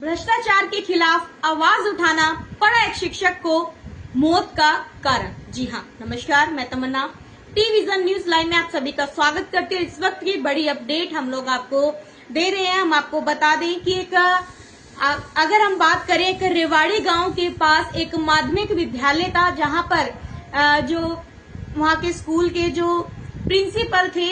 भ्रष्टाचार के खिलाफ आवाज उठाना पड़ा एक शिक्षक को मौत का कारण। जी हाँ, नमस्कार, मैं तमन्ना टी विजन न्यूज लाइव में आप सभी का स्वागत करते हैं। इस वक्त की बड़ी अपडेट हम लोग आपको दे रहे हैं। हम आपको बता दें कि अगर हम बात करें एक रेवाड़ी गांव के पास एक माध्यमिक विद्यालय था, जहां पर जो वहां के स्कूल के जो प्रिंसिपल थे,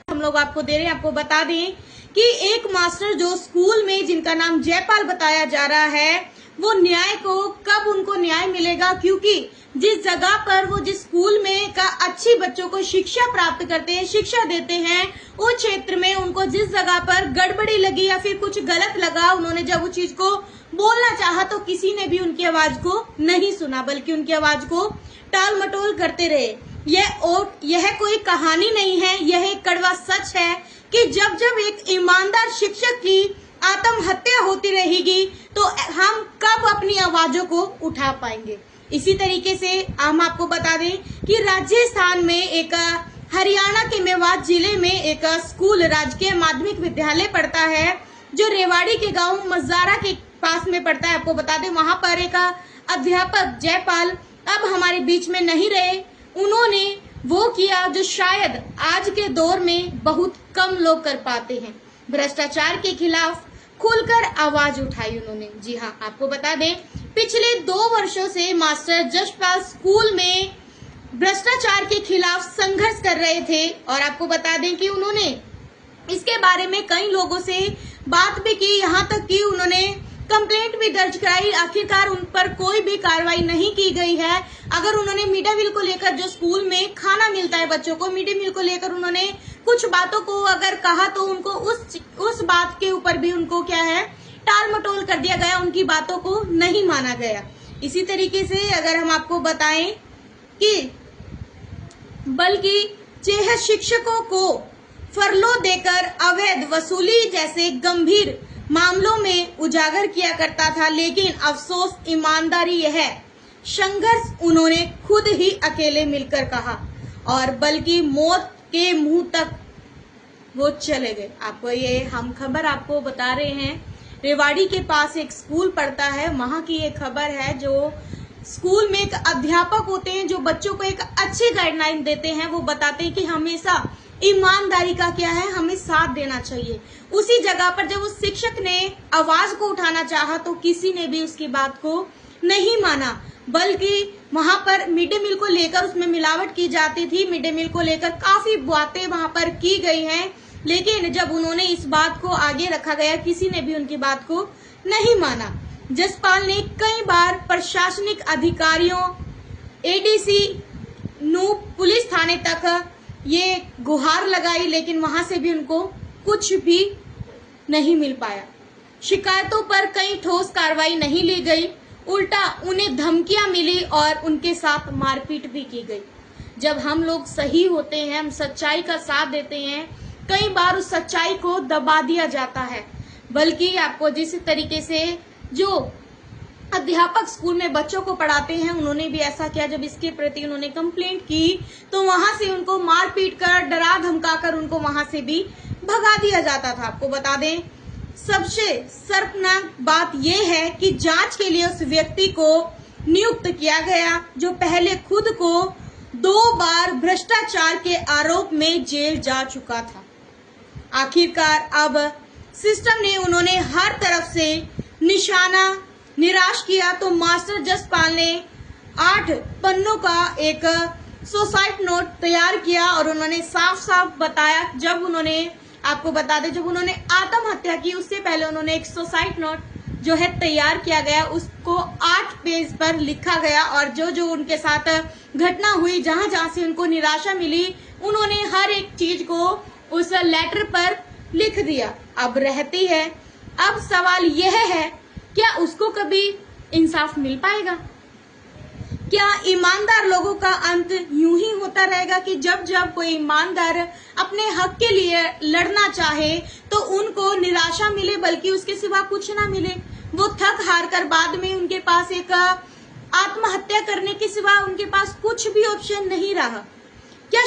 हम लोग आपको दे रहे हैं। आपको बता दें कि एक मास्टर जो स्कूल में, जिनका नाम जयपाल बताया जा रहा है, वो न्याय को कब उनको न्याय मिलेगा, क्योंकि जिस जगह पर वो, जिस स्कूल में का अच्छी बच्चों को शिक्षा प्राप्त करते हैं, शिक्षा देते हैं, उस क्षेत्र में उनको जिस जगह पर गड़बड़ी लगी या फिर कुछ गलत लगा, उन्होंने जब उस चीज को बोलना चाहा तो किसी ने भी उनकी आवाज को नहीं सुना, बल्कि उनकी आवाज को टाल मटोल करते रहे। यह कोई कहानी नहीं है, यह एक कड़वा सच है कि जब जब एक ईमानदार शिक्षक की आत्महत्या होती रहेगी तो हम कब अपनी आवाजों को उठा पाएंगे। इसी तरीके से हम आपको बता दें कि राजस्थान में एक, हरियाणा के मेवात जिले में एक स्कूल, राजकीय माध्यमिक विद्यालय पड़ता है, जो रेवाड़ी के गांव मजारा के पास में पड़ता है। आपको बता दें, वहां पर एक अध्यापक जयपाल अब हमारे बीच में नहीं रहे। उन्होंने वो किया जो शायद आज के दौर में बहुत कम लोग कर पाते हैं। भ्रष्टाचार के खिलाफ खुलकर आवाज उठाई उन्होंने। जी हाँ, आपको बता दें, पिछले 2 वर्षों से मास्टर जयपाल स्कूल में भ्रष्टाचार के खिलाफ संघर्ष कर रहे थे। और आपको बता दें कि उन्होंने इसके बारे में कई लोगों से बात भी की, यहाँ तक कि उन्होंने कंप्लेंट भी दर्ज कराई। आखिरकार उन पर कोई भी कार्रवाई नहीं की गई है। अगर उन्होंने मिड डे मील को लेकर, जो स्कूल में खाना मिलता है बच्चों को, मिड डे मील को लेकर उन्होंने कुछ बातों को अगर कहा तो उनको उस बात के ऊपर भी उनको क्या है, टाल मटोल कर दिया गया, उनकी बातों को नहीं माना गया। इसी तरीके से अगर हम आपको बताएं कि बल्कि चाहे शिक्षकों को फरलो देकर अवैध वसूली जैसे गंभीर मामलों में उजागर किया करता था, लेकिन अफसोस, ईमानदारी, यह संघर्ष उन्होंने खुद ही अकेले मिलकर कहा, और बल्कि मौत के मुंह तक वो चले गए। आपको ये हम खबर आपको बता रहे हैं, रेवाड़ी के पास एक स्कूल पड़ता है, वहां की ये खबर है। जो स्कूल में एक अध्यापक होते हैं जो बच्चों को एक अच्छी गाइडलाइन देते हैं, वो बताते हैं कि हमेशा ईमानदारी का क्या है, हमें साथ देना चाहिए। उसी जगह पर जब उस शिक्षक ने आवाज को उठाना चाहा तो किसी ने भी उसकी बात को नहीं माना, बल्कि वहां पर मिड डे मील को लेकर उसमें मिलावट की जाती थी। मिड डे मील को लेकर काफी बातें वहां पर की गई हैं, लेकिन जब उन्होंने इस बात को आगे रखा गया, किसी ने भी उनकी बात को नहीं माना। जसपाल ने कई बार प्रशासनिक अधिकारियों, एडीसी, नूप, पुलिस थाने तक ये गुहार लगाई, लेकिन वहां से भी उनको कुछ भी नहीं मिल पाया। शिकायतों पर कई ठोस कार्रवाई नहीं ली गई, उल्टा उन्हें धमकियां मिली और उनके साथ मारपीट भी की गई। जब हम लोग सही होते हैं, हम सच्चाई का साथ देते हैं, कई बार उस सच्चाई को दबा दिया जाता है। बल्कि आपको जिस तरीके से जो अध्यापक स्कूल में बच्चों को पढ़ाते हैं, उन्होंने भी ऐसा किया। जब इसके प्रति उन्होंने कंप्लेंट की तो वहां से उनको मार पीट कर, डरा धमका कर उनको वहां से भी भगा दिया जाता था। आपको बता दें, सबसे शर्मनाक बात यह है कि जांच के लिए उस व्यक्ति को नियुक्त किया गया जो पहले खुद को 2 बार भ्रष्टाचार के आरोप में जेल जा चुका था। आखिरकार अब सिस्टम ने उन्होंने हर तरफ से निराश किया तो मास्टर जसपाल ने 8 पन्नों का एक सुसाइड नोट तैयार किया और उन्होंने साफ साफ बताया, जब उन्होंने, आपको बता दें, जब उन्होंने आत्महत्या की उससे पहले उन्होंने एक सुसाइड नोट जो है तैयार किया गया, उसको 8 पेज पर लिखा गया, और जो जो उनके साथ घटना हुई, जहां जहां से उनको निराशा मिली, उन्होंने हर एक चीज को उस लेटर पर लिख दिया। अब रहती है, अब सवाल यह है, क्या उसको कभी इंसाफ मिल पाएगा? क्या ईमानदार लोगों का अंत यूं ही होता रहेगा कि जब जब कोई ईमानदार अपने हक के लिए लड़ना चाहे तो उनको निराशा मिले, बल्कि उसके सिवा कुछ ना मिले? वो थक हार कर बाद में उनके पास एक आत्महत्या करने के सिवा उनके पास कुछ भी ऑप्शन नहीं रहा। क्या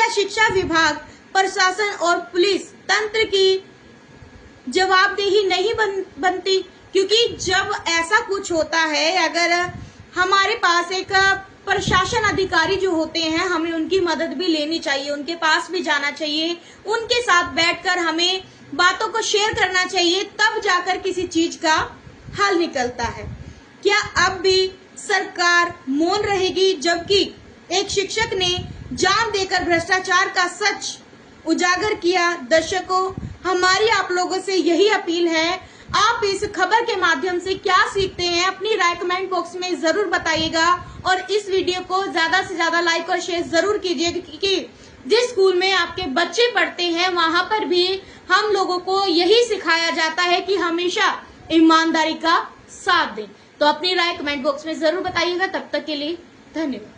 शिक्षा विभाग, प्रशासन और पुलिस तंत्र की जवाबदेही नहीं बनती, क्योंकि जब ऐसा कुछ होता है, अगर हमारे पास एक प्रशासन अधिकारी जो होते हैं, हमें उनकी मदद भी लेनी चाहिए, उनके पास भी जाना चाहिए, उनके साथ बैठकर हमें बातों को शेयर करना चाहिए, तब जाकर किसी चीज का हल निकलता है। क्या अब भी सरकार मौन रहेगी, जबकि एक शिक्षक ने जान देकर भ्रष्टाचार का सच उजागर किया? दर्शकों, हमारी आप लोगों से यही अपील है, आप इस खबर के माध्यम से क्या सीखते हैं, अपनी राय कमेंट बॉक्स में जरूर बताइएगा और इस वीडियो को ज्यादा से ज्यादा लाइक और शेयर जरूर कीजिएगा, क्योंकि जिस स्कूल में आपके बच्चे पढ़ते हैं वहां पर भी हम लोगों को यही सिखाया जाता है कि हमेशा ईमानदारी का साथ दें। तो अपनी राय कमेंट बॉक्स में जरूर बताइएगा। तब तक के लिए धन्यवाद।